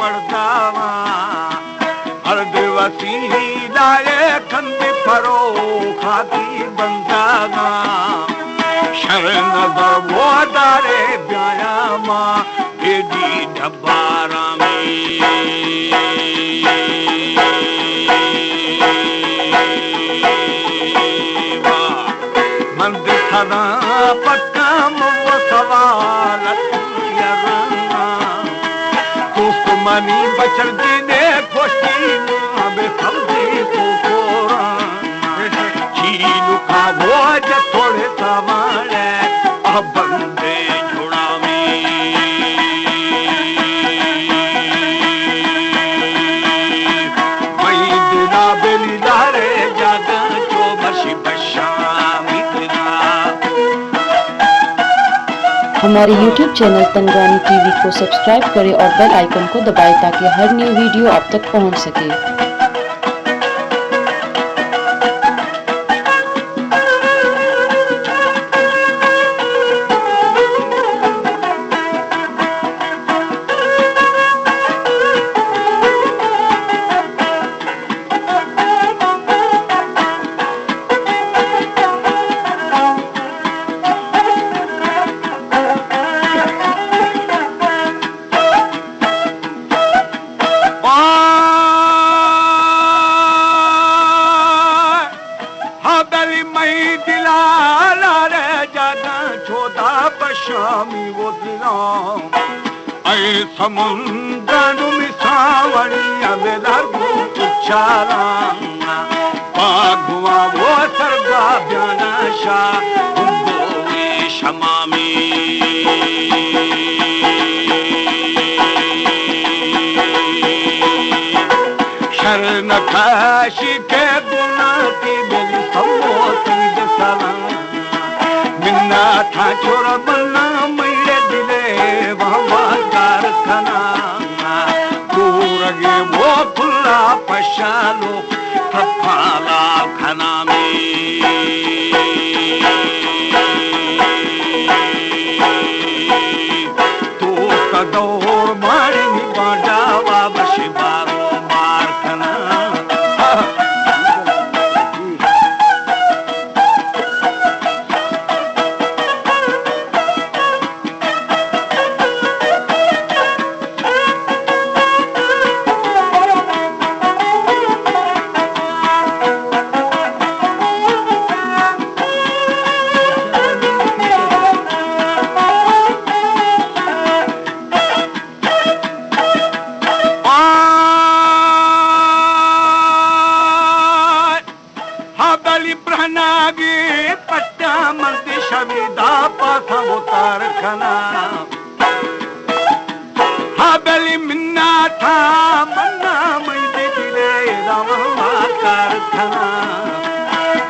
पड़दावा अर्द वसीलाए खंद फरो खाती बंदागा शर नजर वो दारे ब्याया माँ बेदी ढब्बारा में मंद सदा पक्का वो सवाल दोस्त मनी बचर जीने खोशी बे समझी को कोरा चीलू का वो थोड़े सवाले अब बंदे झोड़ा में वही दिला बेली लारे जागा जो बशी बशा हमारे YouTube चैनल तंगरानी टीवी को सब्सक्राइब करें और बेल आइकन को दबाएं ताकि हर न्यू वीडियो आप तक पहुंच सके। शामी वो दिना ऐ समुंदर मिसावणी अवेला गुचारा बागुआ वो सरगा ब्यानाशा उम्बोए शमामी शरण खाशी के गुना की बेली सम्मोती दसला मिन्ना था छोरा बन्ना मेरे दिले वहाँ कारखाना पूरगे वो खुला पशालो थप्पाला खाना में तो कदौर मारी बांडावा बशी बारो मार खाना हाबली मिन्ना था मन्ना मैंने दिले रामा कारखाना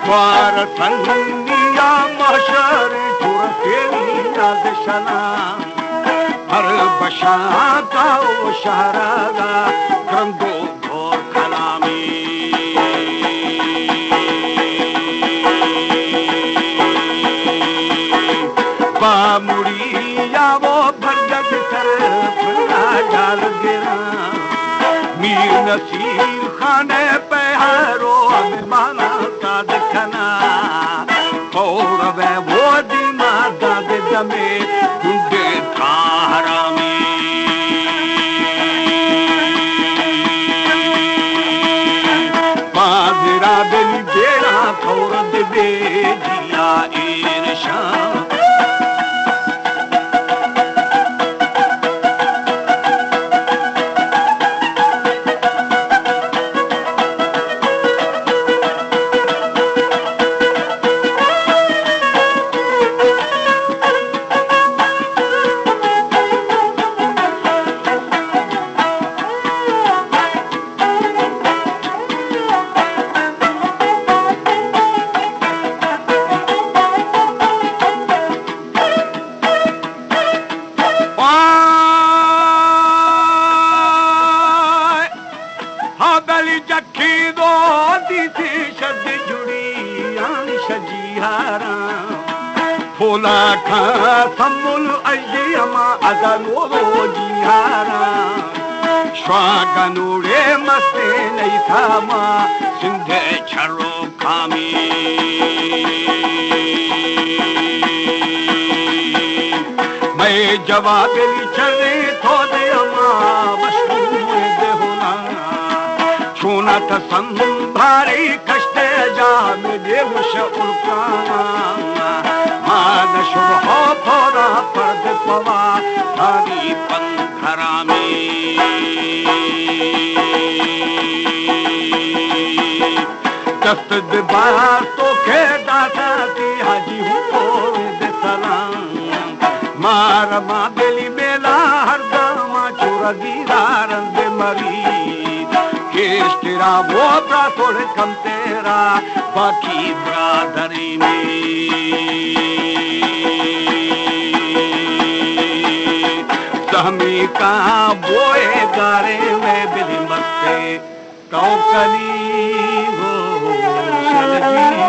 वार संनिया महशर चुरकेली दशना हर बशा का ओ शहरागा क्रंदो घोर खाना में मुड़िया वो भरगत कर फुला डाल गिरा मीर नसीर खाने पे हरो माना का दखना और वे वो दिमा दाद दमे गुंडे धारा में बाजरा बेली बेड़ा थोड़ दे जिया ईर्षा फूला खा समुल अयमा अदलो जिहारा स्वागनुड़े मस्ते नहीं था माँ सिंधे छरो खामी मैं जवाब चले तो दे माँ दे होना छूना था संभारी कष्टे जा में देवश उल्काना मान शुभ हो थोड़ा पर्द पवा थारी पंखरा में दस्त बार तो के दाता ती हाजी हूँ दे सलाम मार माँ बेली मेला हर दामा चोरा दीदार दे मरी केश तेरा वो ब्रा थोड़े कम तेरा बाकी ब्रादरी में सहमी का बोए गारे में बिली मस्ते कौकली हो